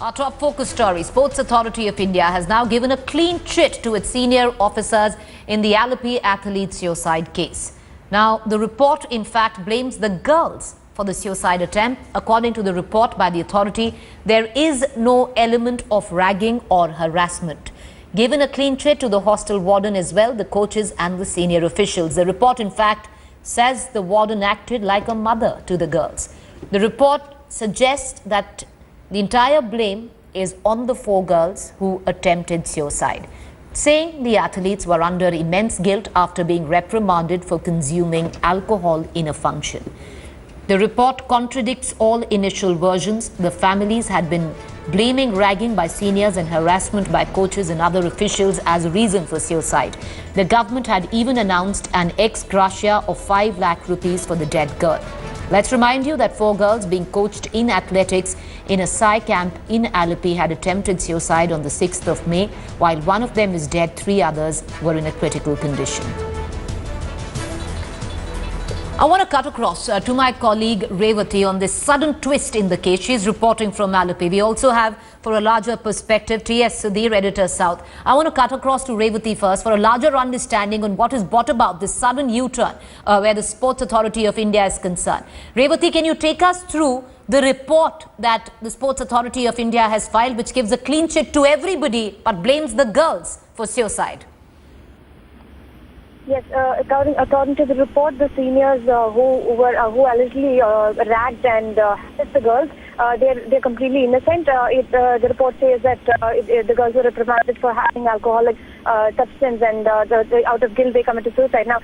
Our top focus story, Sports Authority of India has now given a clean chit to its senior officers in the Allepy athlete suicide case. Now, the report in fact blames the girls for the suicide attempt. According to the report by the authority, there is no element of ragging or harassment. Given a clean chit to the hostel warden as well, the coaches and the senior officials. The report in fact says the warden acted like a mother to the girls. The report suggests that the entire blame is on the 4 girls who attempted suicide, saying the athletes were under immense guilt after being reprimanded for consuming alcohol in a function. The report contradicts all initial versions. The families had been blaming ragging by seniors and harassment by coaches and other officials as a reason for suicide. The government had even announced an ex gratia of 5 lakh rupees for the dead girl. Let's remind you that 4 girls being coached in athletics in a Sai camp in Allepy had attempted suicide on the 6th of May. While one of them is dead, 3 others were in a critical condition. I want to cut across to my colleague Revati on this sudden twist in the case. She's reporting from Allepy. We also have, for a larger perspective, T.S. Sudhir, editor South. I want to cut across to Revati first for a larger understanding on what is brought about this sudden U-turn where the Sports Authority of India is concerned. Revati, can you take us through the report that the Sports Authority of India has filed, which gives a clean chit to everybody but blames the girls for suicide? Yes, according to the report, the seniors who allegedly ragged and harassed the girls, they're completely innocent. The report says that the girls were reprimanded for having alcoholic substance, and out of guilt they committed suicide. Now,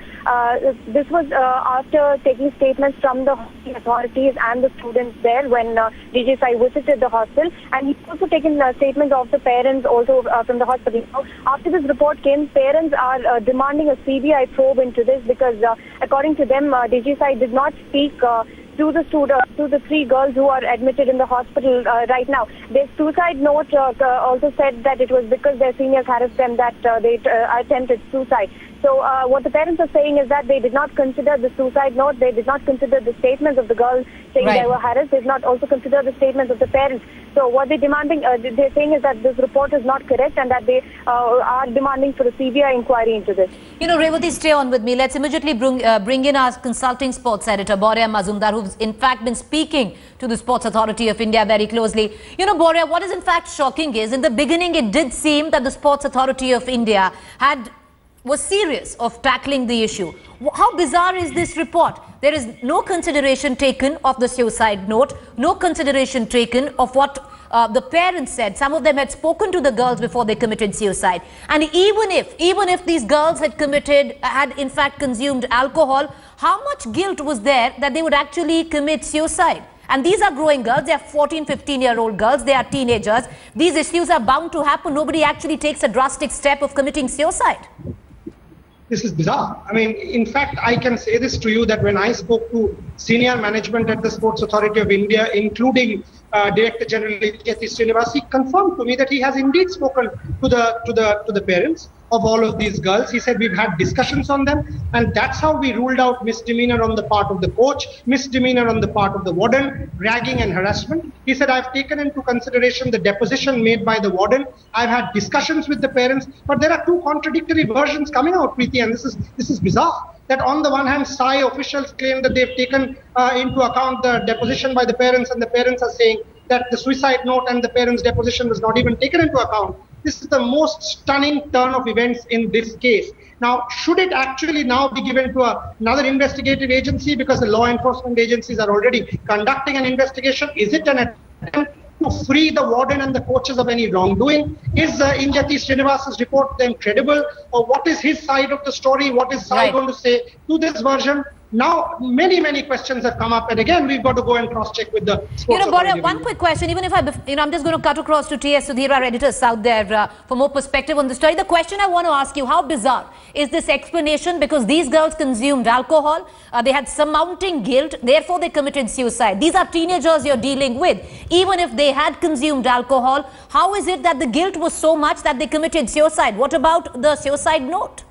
this was after taking statements from the authorities and the students there when DJ Sai visited the hostel, and he's also taken statements of the parents also from the hospital. Now, after this report came, parents are demanding a CBI probe into this because according to them, DJ Sai did not speak to the 3 girls who are admitted in the hospital right now. Their suicide note also said that it was because their seniors harassed them that they attempted suicide. So what the parents are saying is that they did not consider the suicide note, they did not consider the statements of the girls saying they were harassed, they did not also consider the statements of the parents. So what they're demanding, they're saying is that this report is not correct and that they are demanding for a CBI inquiry into this. You know, Revati, stay on with me. Let's immediately bring in our consulting sports editor, Boria Mazumdar, who's in fact been speaking to the Sports Authority of India very closely. You know, Boria, what is in fact shocking is, in the beginning, it did seem that the Sports Authority of India was serious of tackling the issue. How bizarre is this report? There is no consideration taken of the suicide note, no consideration taken of what the parents said. Some of them had spoken to the girls before they committed suicide. And even if these girls had in fact consumed alcohol, how much guilt was there that they would actually commit suicide? And these are growing girls. They are 14, 15-year-old girls. They are teenagers. These issues are bound to happen. Nobody actually takes a drastic step of committing suicide. This is bizarre. I mean, in fact, I can say this to you that when I spoke to senior management at the Sports Authority of India, including Director General Yati Srinivas, he confirmed to me that he has indeed spoken to the parents of all of these girls. He said we've had discussions on them, and that's how we ruled out misdemeanor on the part of the coach, misdemeanor on the part of the warden, ragging and harassment. He said I've taken into consideration the deposition made by the warden. I've had discussions with the parents, but there are 2 contradictory versions coming out, Preeti, and this is bizarre. That on the one hand, Sai officials claim that they've taken into account the deposition by the parents, and the parents are saying that the suicide note and the parents' deposition was not even taken into account. This is the most stunning turn of events in this case. Now, should it actually now be given to another investigative agency because the law enforcement agencies are already conducting an investigation? Is it an attempt to free the warden and the coaches of any wrongdoing? Is Injati Srinivas's report then credible? Or what is his side of the story? What is Sai going to say to this version? Now, many questions have come up, and again, we've got to go and cross-check with the Sports Authority. Boria, one quick question. Even if I'm just going to cut across to T.S. Sudhir, our editors out there, for more perspective on the story. The question I want to ask you: how bizarre is this explanation? Because these girls consumed alcohol, they had surmounting guilt, therefore they committed suicide. These are teenagers you're dealing with. Even if they had consumed alcohol, how is it that the guilt was so much that they committed suicide? What about the suicide note?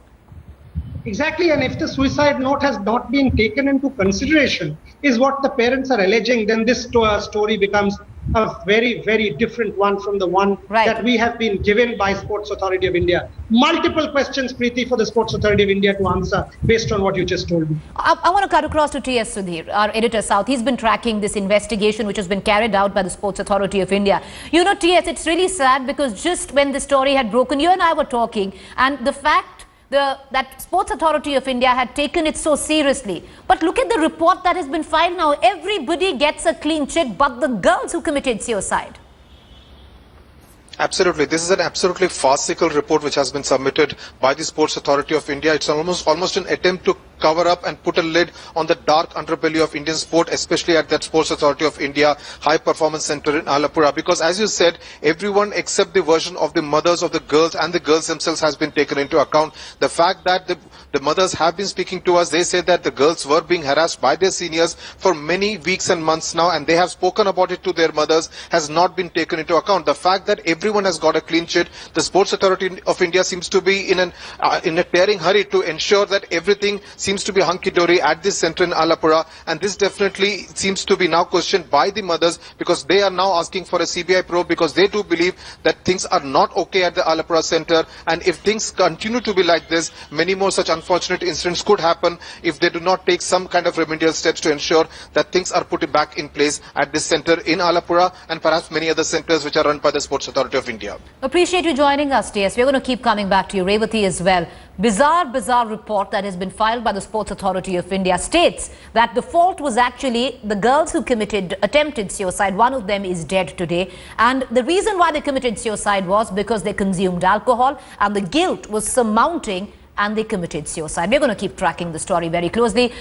Exactly, and if the suicide note has not been taken into consideration, is what the parents are alleging, then this story becomes a very, very different one from the one that we have been given by Sports Authority of India. Multiple questions, Preeti, for the Sports Authority of India to answer based on what you just told me. I want to cut across to T.S. Sudhir, our editor South. He's been tracking this investigation which has been carried out by the Sports Authority of India. You know, T.S., it's really sad because just when the story had broken, you and I were talking, and the fact that Sports Authority of India had taken it so seriously. But look at the report that has been filed now. Everybody gets a clean chit but the girls who committed suicide. Absolutely. This is an absolutely farcical report which has been submitted by the Sports Authority of India. It's almost an attempt to cover up and put a lid on the dark underbelly of Indian sport, especially at that Sports Authority of India High Performance Center in Allepy. Because as you said, everyone except the version of the mothers of the girls and the girls themselves has been taken into account. The fact that the mothers have been speaking to us, they say that the girls were being harassed by their seniors for many weeks and months now, and they have spoken about it to their mothers, has not been taken into account. The fact that everyone has got a clean chit, the Sports Authority of India seems to be in a tearing hurry to ensure that everything seems to be hunky-dory at this center in Allepy, and this definitely seems to be now questioned by the mothers because they are now asking for a CBI probe because they do believe that things are not okay at the Allepy center, and if things continue to be like this, many more such unfortunate incidents could happen if they do not take some kind of remedial steps to ensure that things are put back in place at this center in Allepy and perhaps many other centers which are run by the Sports Authority of India. Appreciate you joining us, TS. We're going to keep coming back to you. Revati as well. Bizarre report that has been filed by the Sports Authority of India states that the fault was actually the girls who attempted suicide. One of them is dead today. And the reason why they committed suicide was because they consumed alcohol and the guilt was surmounting and they committed suicide. We're going to keep tracking the story very closely.